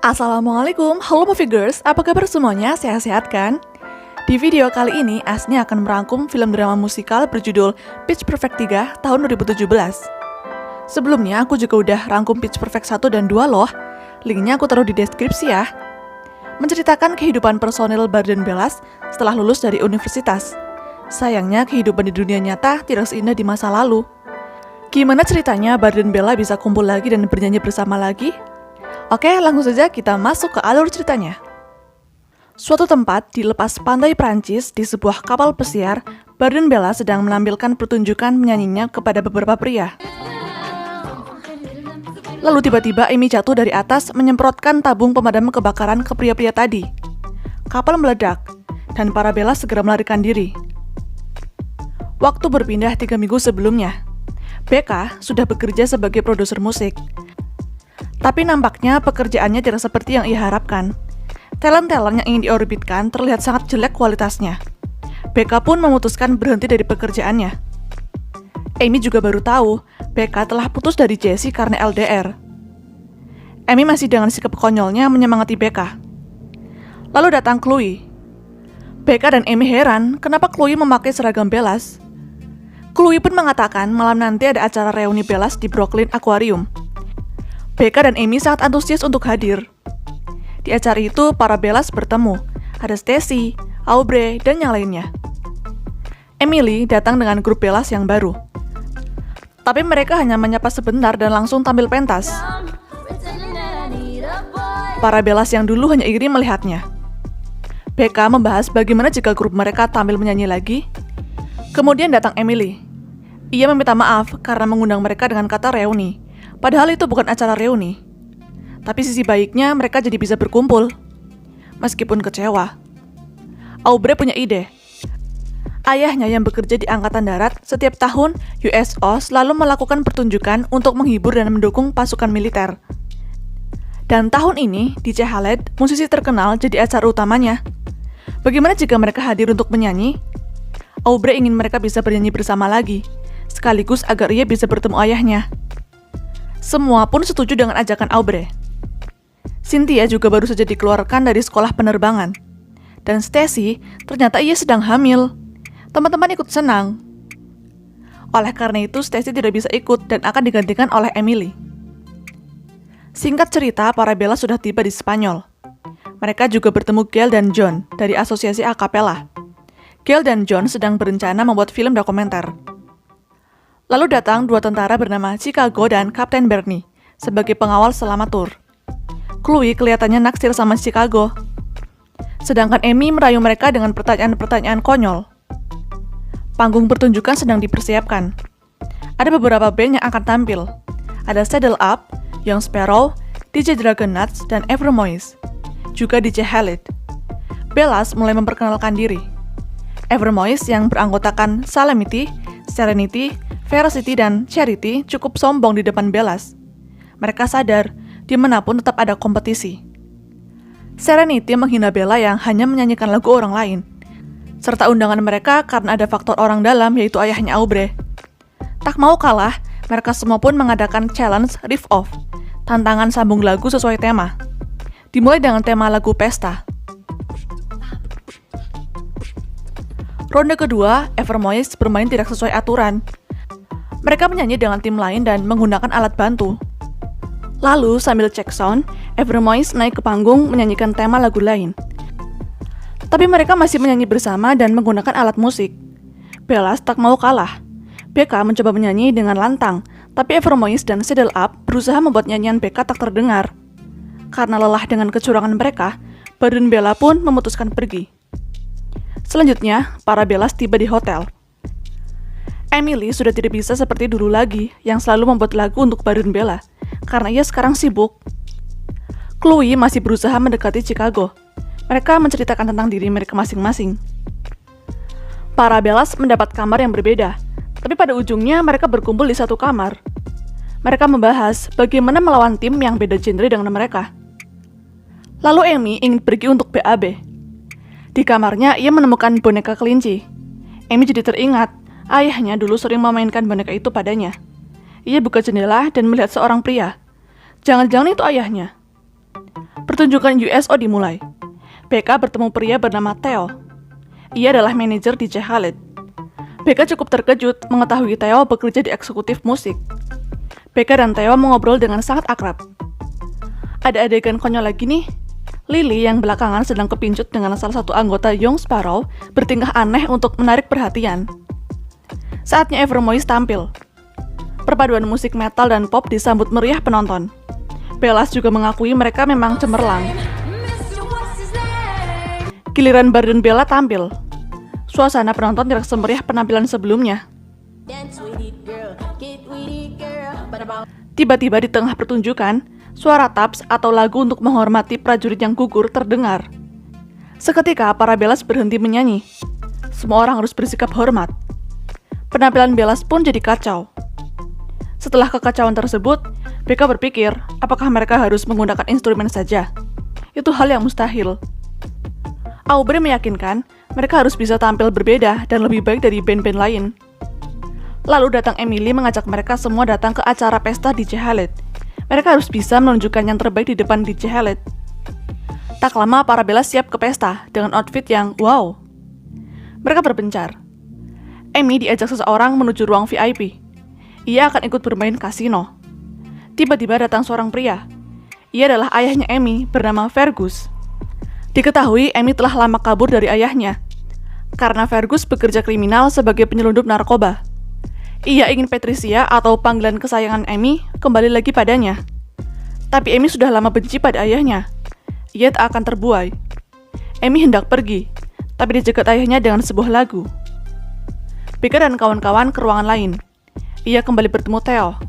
Assalamualaikum, halo Moviegers, apa kabar semuanya? Sehat-sehat kan? Di video kali ini, Asni akan merangkum film drama musikal berjudul Pitch Perfect 3 tahun 2017. Sebelumnya, aku juga udah rangkum Pitch Perfect 1 dan 2 loh. Linknya aku taruh di deskripsi ya. Menceritakan kehidupan personil Barden Bellas setelah lulus dari universitas. Sayangnya, kehidupan di dunia nyata tidak seindah di masa lalu. Gimana ceritanya Barden Bella bisa kumpul lagi dan bernyanyi bersama lagi? Oke, langsung saja kita masuk ke alur ceritanya. Suatu tempat di lepas pantai Prancis di sebuah kapal pesiar, Barden Bella sedang menampilkan pertunjukan menyanyinya kepada beberapa pria. Lalu tiba-tiba Amy jatuh dari atas menyemprotkan tabung pemadam kebakaran ke pria-pria tadi. Kapal meledak, dan para Bella segera melarikan diri. Waktu berpindah 3 minggu sebelumnya. Becca sudah bekerja sebagai produser musik. Tapi nampaknya pekerjaannya tidak seperti yang ia harapkan. Talent-talent yang ingin diorbitkan terlihat sangat jelek kualitasnya. Becca pun memutuskan berhenti dari pekerjaannya. Amy juga baru tahu, Becca telah putus dari Jesse karena LDR. Amy masih dengan sikap konyolnya menyemangati Becca. Lalu datang Chloe. Becca dan Amy heran kenapa Chloe memakai seragam Bellas. Chloe pun mengatakan malam nanti ada acara reuni Bellas di Brooklyn Aquarium. Becca dan Amy sangat antusias untuk hadir. Di acara itu, para Bellas bertemu. Ada Stacy, Aubrey, dan yang lainnya. Emily datang dengan grup Bellas yang baru. Tapi mereka hanya menyapa sebentar dan langsung tampil pentas. Para Bellas yang dulu hanya iri melihatnya. Becca membahas bagaimana jika grup mereka tampil menyanyi lagi. Kemudian datang Emily. Ia meminta maaf karena mengundang mereka dengan kata reuni. Padahal itu bukan acara reuni. Tapi sisi baiknya mereka jadi bisa berkumpul. Meskipun kecewa. Aubrey punya ide. Ayahnya yang bekerja di Angkatan Darat setiap tahun USO selalu melakukan pertunjukan untuk menghibur dan mendukung pasukan militer. Dan tahun ini DJ Khaled, musisi terkenal, jadi acara utamanya. Bagaimana jika mereka hadir untuk menyanyi? Aubrey ingin mereka bisa bernyanyi bersama lagi, sekaligus agar ia bisa bertemu ayahnya. Semua pun setuju dengan ajakan Aubrey. Cynthia juga baru saja dikeluarkan dari sekolah penerbangan. Dan Stacy, ternyata ia sedang hamil. Teman-teman ikut senang. Oleh karena itu, Stacy tidak bisa ikut dan akan digantikan oleh Emily. Singkat cerita, para Bella sudah tiba di Spanyol. Mereka juga bertemu Gail dan John dari Asosiasi Acapella. Gail dan John sedang berencana membuat film dokumenter. Lalu datang 2 tentara bernama Chicago dan Kapten Bernie sebagai pengawal selama tur. Chloe kelihatannya naksir sama Chicago. Sedangkan Amy merayu mereka dengan pertanyaan-pertanyaan konyol. Panggung pertunjukan sedang dipersiapkan. Ada beberapa band yang akan tampil. Ada Saddle Up, Young Sparrow, DJ Dragonauts, dan Evermoist. Juga DJ Khaled. Bellas mulai memperkenalkan diri. Evermoist yang beranggotakan Salamity, Serenity, Veracity, dan Charity cukup sombong di depan Bellas. Mereka sadar, dimanapun tetap ada kompetisi. Serenity menghina Bella yang hanya menyanyikan lagu orang lain, serta undangan mereka karena ada faktor orang dalam yaitu ayahnya Aubrey. Tak mau kalah, mereka semua pun mengadakan challenge riff off, tantangan sambung lagu sesuai tema. Dimulai dengan tema lagu pesta. Ronde kedua, Evermoist bermain tidak sesuai aturan. Mereka menyanyi dengan tim lain dan menggunakan alat bantu. Lalu, sambil cek sound, Evermoist naik ke panggung menyanyikan tema lagu lain. Tapi mereka masih menyanyi bersama dan menggunakan alat musik. Bellas tak mau kalah. Becca mencoba menyanyi dengan lantang, tapi Evermoist dan Saddle Up berusaha membuat nyanyian Becca tak terdengar. Karena lelah dengan kecurangan mereka, Barden Bella pun memutuskan pergi. Selanjutnya, para Bellas tiba di hotel. Emily sudah tidak bisa seperti dulu lagi, yang selalu membuat lagu untuk Barden Bella, karena ia sekarang sibuk. Chloe masih berusaha mendekati Chicago. Mereka menceritakan tentang diri mereka masing-masing. Para Bellas mendapat kamar yang berbeda, tapi pada ujungnya mereka berkumpul di satu kamar. Mereka membahas bagaimana melawan tim yang beda genre dengan mereka. Lalu Amy ingin pergi untuk BAB. Di kamarnya, ia menemukan boneka kelinci. Amy jadi teringat, ayahnya dulu sering memainkan boneka itu padanya. Ia buka jendela dan melihat seorang pria. Jangan-jangan itu ayahnya. Pertunjukan USO dimulai. BK bertemu pria bernama Theo. Ia adalah manajer DJ Khaled. BK cukup terkejut mengetahui Theo bekerja di eksekutif musik. BK dan Theo mengobrol dengan sangat akrab. Ada adegan konyol lagi nih. Lily yang belakangan sedang kepincut dengan salah satu anggota Young Sparrow bertingkah aneh untuk menarik perhatian. Saatnya Evermoist tampil. Perpaduan musik metal dan pop disambut meriah penonton. Bellas juga mengakui mereka memang cemerlang. Giliran Bar dan Bella tampil. Suasana penonton tidak semeriah penampilan sebelumnya. Tiba-tiba di tengah pertunjukan, suara taps atau lagu untuk menghormati prajurit yang gugur terdengar. Seketika para Bellas berhenti menyanyi. Semua orang harus bersikap hormat. Penampilan Bellas pun jadi kacau. Setelah kekacauan tersebut, BK berpikir apakah mereka harus menggunakan instrumen saja. Itu hal yang mustahil. Aubrey meyakinkan mereka harus bisa tampil berbeda dan lebih baik dari band-band lain. Lalu datang Emily mengajak mereka semua datang ke acara pesta DJ Khaled. Mereka harus bisa menunjukkan yang terbaik di depan DJ Khaled. Tak lama para Bellas siap ke pesta dengan outfit yang wow. Mereka berpencar. Amy diajak seseorang menuju ruang VIP. Ia akan ikut bermain kasino. Tiba-tiba datang seorang pria. Ia adalah ayahnya Amy bernama Fergus. Diketahui Amy telah lama kabur dari ayahnya, karena Fergus bekerja kriminal sebagai penyelundup narkoba. Ia ingin Patricia atau panggilan kesayangan Amy kembali lagi padanya. Tapi Amy sudah lama benci pada ayahnya. Ia tak akan terbuai. Amy hendak pergi, tapi dicegat ayahnya dengan sebuah lagu. BK dan kawan-kawan ke ruangan lain. Ia kembali bertemu Theo.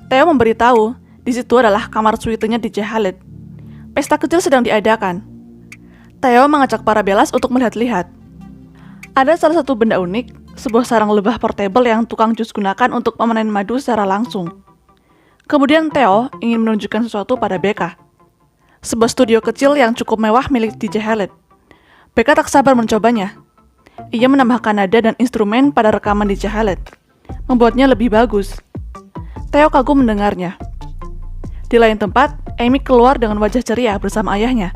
Theo memberitahu di situ adalah kamar suitenya DJ Khaled. Pesta kecil sedang diadakan. Theo mengajak para Bellas untuk melihat-lihat. Ada salah satu benda unik, sebuah sarang lebah portable yang tukang jus gunakan untuk memanen madu secara langsung. Kemudian Theo ingin menunjukkan sesuatu pada BK. Sebuah studio kecil yang cukup mewah milik DJ Khaled. BK tak sabar mencobanya. Ia menambahkan nada dan instrumen pada rekaman DJ Khaled, membuatnya lebih bagus. Theo kagum mendengarnya. Di lain tempat, Amy keluar dengan wajah ceria bersama ayahnya.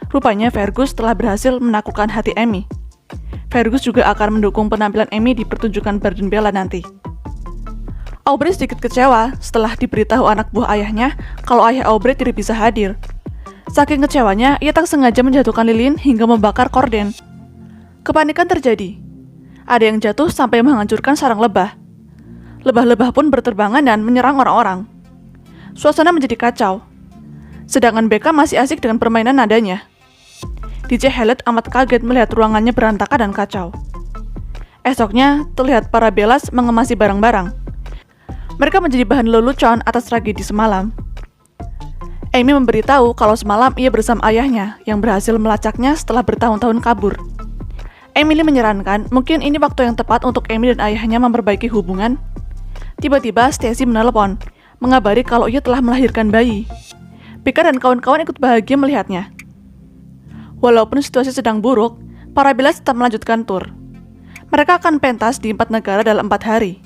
Rupanya Fergus telah berhasil menaklukkan hati Amy. Fergus juga akan mendukung penampilan Amy di pertunjukan Bar dan Bella nanti. Aubrey sedikit kecewa setelah diberitahu anak buah ayahnya kalau ayah Aubrey tidak bisa hadir. Saking kecewanya, ia tak sengaja menjatuhkan lilin hingga membakar korden. Kepanikan terjadi. Ada yang jatuh sampai menghancurkan sarang lebah. Lebah-lebah pun berterbangan dan menyerang orang-orang. Suasana menjadi kacau. Sedangkan BK masih asik dengan permainan nadanya. DJ Khaled amat kaget melihat ruangannya berantakan dan kacau. Esoknya, terlihat para Bellas mengemasi barang-barang. Mereka menjadi bahan lelucon atas tragedi semalam. Amy memberitahu kalau semalam ia bersama ayahnya yang berhasil melacaknya setelah bertahun-tahun kabur. Emily menyarankan mungkin ini waktu yang tepat untuk Amy dan ayahnya memperbaiki hubungan. Tiba-tiba Stacy menelepon, mengabari kalau ia telah melahirkan bayi. BK dan kawan-kawan ikut bahagia melihatnya. Walaupun situasi sedang buruk, para Bellas tetap melanjutkan tur. Mereka akan pentas di 4 negara dalam 4 hari.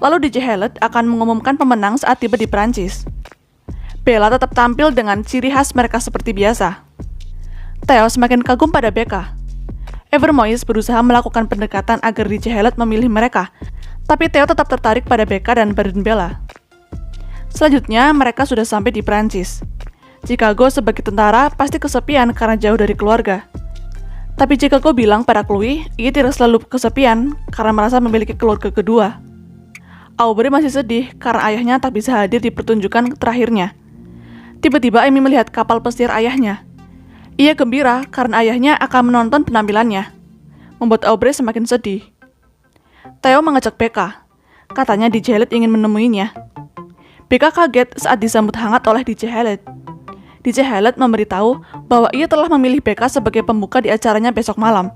Lalu DJ Khaled akan mengumumkan pemenang saat tiba di Prancis. Bella tetap tampil dengan ciri khas mereka seperti biasa. Theo semakin kagum pada BK. Evermoist berusaha melakukan pendekatan agar DJ Khaled memilih mereka, tapi Theo tetap tertarik pada BK dan Bar dan Bella. Selanjutnya, mereka sudah sampai di Prancis. Chicago sebagai tentara pasti kesepian karena jauh dari keluarga. Tapi Chicago bilang pada Chloe, ia tidak selalu kesepian karena merasa memiliki keluarga kedua. Aubrey masih sedih karena ayahnya tak bisa hadir di pertunjukan terakhirnya. Tiba-tiba Amy melihat kapal pesiar ayahnya. Ia gembira karena ayahnya akan menonton penampilannya, membuat Aubrey semakin sedih. Theo mengajak BK. Katanya DJ Khaled ingin menemuinya. BK kaget saat disambut hangat oleh DJ Khaled. DJ Khaled memberitahu bahwa ia telah memilih BK sebagai pembuka di acaranya besok malam.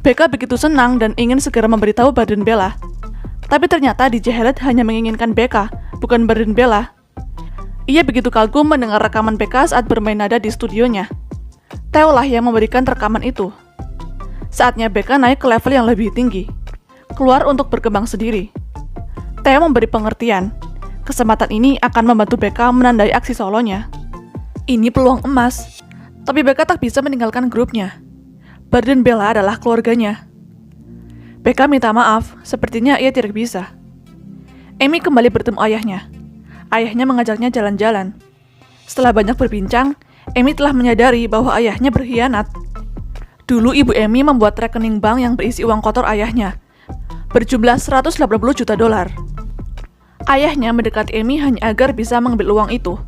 BK begitu senang dan ingin segera memberitahu Bar dan Bella. Tapi ternyata DJ Khaled hanya menginginkan BK, bukan Bar dan Bella. Ia begitu kagum mendengar rekaman BK saat bermain nada di studionya. Theo lah yang memberikan rekaman itu. Saatnya BK naik ke level yang lebih tinggi, keluar untuk berkembang sendiri. Theo memberi pengertian. Kesempatan ini akan membantu BK menandai aksi solonya. Ini peluang emas. Tapi Becca tak bisa meninggalkan grupnya. Bart dan Bella adalah keluarganya. Becca minta maaf, sepertinya ia tidak bisa. Amy kembali bertemu ayahnya. Ayahnya mengajaknya jalan-jalan. Setelah banyak berbincang, Amy telah menyadari bahwa ayahnya berkhianat. Dulu ibu Amy membuat rekening bank yang berisi uang kotor ayahnya, berjumlah 180 juta dolar. Ayahnya mendekati Amy hanya agar bisa mengambil uang itu.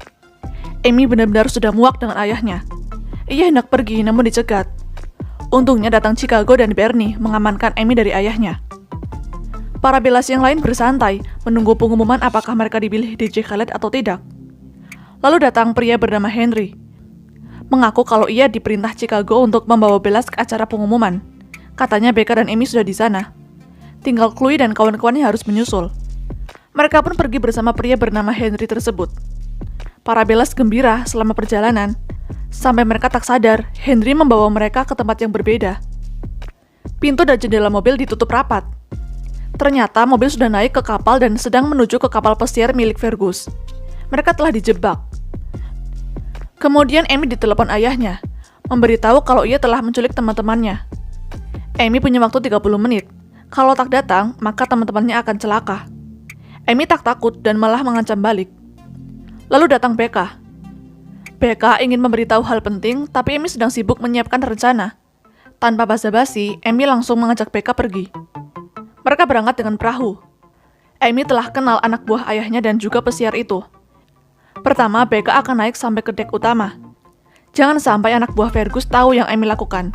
Amy benar-benar sudah muak dengan ayahnya. Ia hendak pergi namun dicegat. Untungnya datang Chicago dan Bernie mengamankan Amy dari ayahnya. Para Bellas yang lain bersantai menunggu pengumuman apakah mereka dipilih DJ Khaled atau tidak. Lalu datang pria bernama Henry, mengaku kalau ia diperintah Chicago untuk membawa Bellas ke acara pengumuman. Katanya Becca dan Amy sudah di sana. Tinggal Chloe dan kawan-kawannya harus menyusul. Mereka pun pergi bersama pria bernama Henry tersebut. Para Bellas gembira selama perjalanan, sampai mereka tak sadar Henry membawa mereka ke tempat yang berbeda. Pintu dan jendela mobil ditutup rapat. Ternyata mobil sudah naik ke kapal dan sedang menuju ke kapal pesiar milik Fergus. Mereka telah dijebak. Kemudian Amy ditelepon ayahnya, memberitahu kalau ia telah menculik teman-temannya. Amy punya waktu 30 menit. Kalau tak datang, maka teman-temannya akan celaka. Amy tak takut dan malah mengancam balik. Lalu datang Becca. Becca ingin memberitahu hal penting, tapi Amy sedang sibuk menyiapkan rencana. Tanpa basa-basi, Amy langsung mengajak Becca pergi. Mereka berangkat dengan perahu. Amy telah kenal anak buah ayahnya dan juga pesiar itu. Pertama, Becca akan naik sampai ke dek utama. Jangan sampai anak buah Fergus tahu yang Amy lakukan.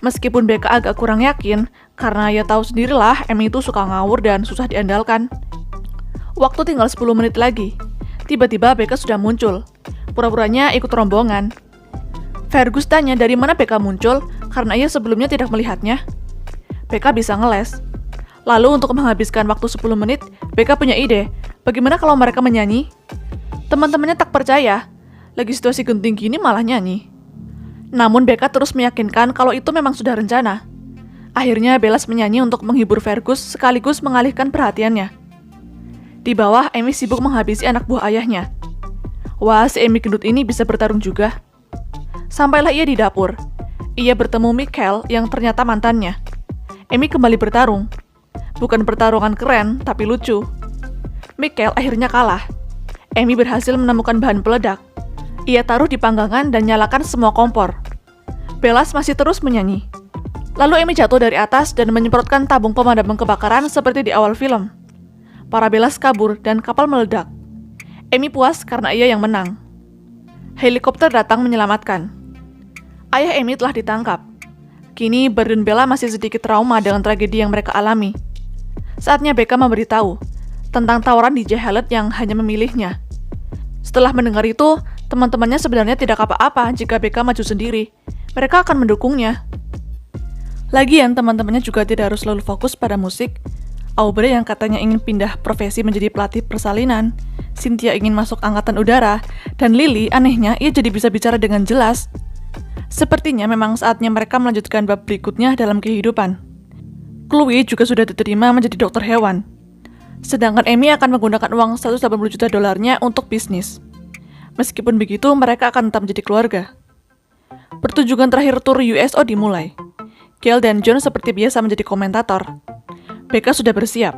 Meskipun Becca agak kurang yakin, karena ia tahu sendirilah Amy itu suka ngawur dan susah diandalkan. Waktu tinggal 10 menit lagi. Tiba-tiba Becca sudah muncul. Pura-puranya ikut rombongan. Fergus tanya dari mana Becca muncul karena ia sebelumnya tidak melihatnya. Becca bisa ngeles. Lalu untuk menghabiskan waktu 10 menit, Becca punya ide. Bagaimana kalau mereka menyanyi? Teman-temannya tak percaya. Lagi situasi genting gini malah nyanyi. Namun Becca terus meyakinkan kalau itu memang sudah rencana. Akhirnya Bellas menyanyi untuk menghibur Fergus sekaligus mengalihkan perhatiannya. Di bawah, Amy sibuk menghabisi anak buah ayahnya. Wah, si Amy gendut ini bisa bertarung juga. Sampailah ia di dapur. Ia bertemu Michael yang ternyata mantannya. Amy kembali bertarung. Bukan pertarungan keren, tapi lucu. Michael akhirnya kalah. Amy berhasil menemukan bahan peledak. Ia taruh di panggangan dan nyalakan semua kompor. Bellas masih terus menyanyi. Lalu Amy jatuh dari atas dan menyemprotkan tabung pemadam kebakaran seperti di awal film. Para Bellas kabur dan kapal meledak. Amy puas karena ia yang menang. Helikopter datang menyelamatkan. Ayah Amy telah ditangkap. Kini Bart dan Bella masih sedikit trauma dengan tragedi yang mereka alami. Saatnya Becca memberitahu tentang tawaran DJ Khaled yang hanya memilihnya. Setelah mendengar itu, teman-temannya sebenarnya tidak apa-apa jika Becca maju sendiri. Mereka akan mendukungnya. Lagian teman-temannya juga tidak harus selalu fokus pada musik. Aubrey yang katanya ingin pindah profesi menjadi pelatih persalinan, Cynthia ingin masuk angkatan udara, dan Lily anehnya ia jadi bisa bicara dengan jelas. Sepertinya memang saatnya mereka melanjutkan bab berikutnya dalam kehidupan. Chloe juga sudah diterima menjadi dokter hewan. Sedangkan Amy akan menggunakan uang 180 juta dolarnya untuk bisnis. Meskipun begitu, mereka akan tetap menjadi keluarga. Pertunjukan terakhir tur USO dimulai. Gail dan John seperti biasa menjadi komentator. Becca sudah bersiap.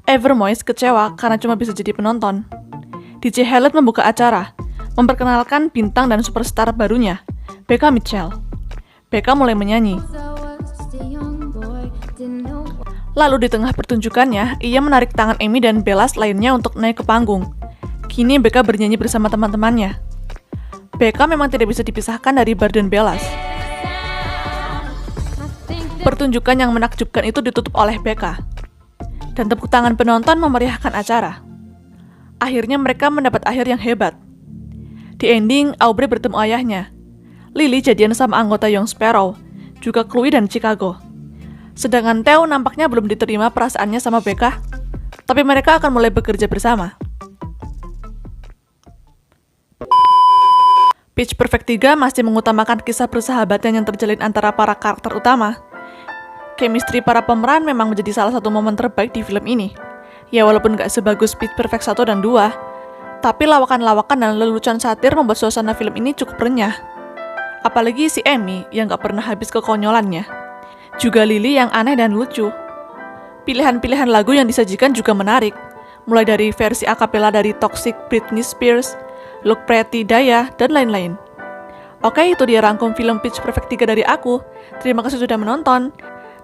Evermoist kecewa karena cuma bisa jadi penonton. DJ Khaled membuka acara, memperkenalkan bintang dan superstar barunya, Becca Mitchell. Becca mulai menyanyi. Lalu di tengah pertunjukannya, ia menarik tangan Amy dan Bellas lainnya untuk naik ke panggung. Kini Becca bernyanyi bersama teman-temannya. Becca memang tidak bisa dipisahkan dari Bart dan Bellas. Pertunjukan yang menakjubkan itu ditutup oleh Becca. Dan tepuk tangan penonton memeriahkan acara. Akhirnya mereka mendapat akhir yang hebat. Di ending, Aubrey bertemu ayahnya. Lily jadian sama anggota Young Sparrow, juga Chloe dan Chicago. Sedangkan Theo nampaknya belum diterima perasaannya sama Becca, tapi mereka akan mulai bekerja bersama. Pitch Perfect 3 masih mengutamakan kisah persahabatan yang terjalin antara para karakter utama. Chemistry para pemeran memang menjadi salah satu momen terbaik di film ini. Ya walaupun gak sebagus Pitch Perfect 1 dan 2, Tapi lawakan-lawakan dan lelucon satir membuat suasana film ini cukup renyah. Apalagi si Amy yang gak pernah habis kekonyolannya. Juga Lily yang aneh dan lucu. Pilihan-pilihan lagu yang disajikan juga menarik. Mulai dari versi akapela dari Toxic Britney Spears, Look Pretty Daya, dan lain-lain. Oke, itu dia rangkum film Pitch Perfect 3 dari aku. Terima kasih sudah menonton.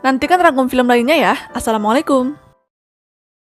Nantikan rangkum film lainnya ya. Assalamualaikum.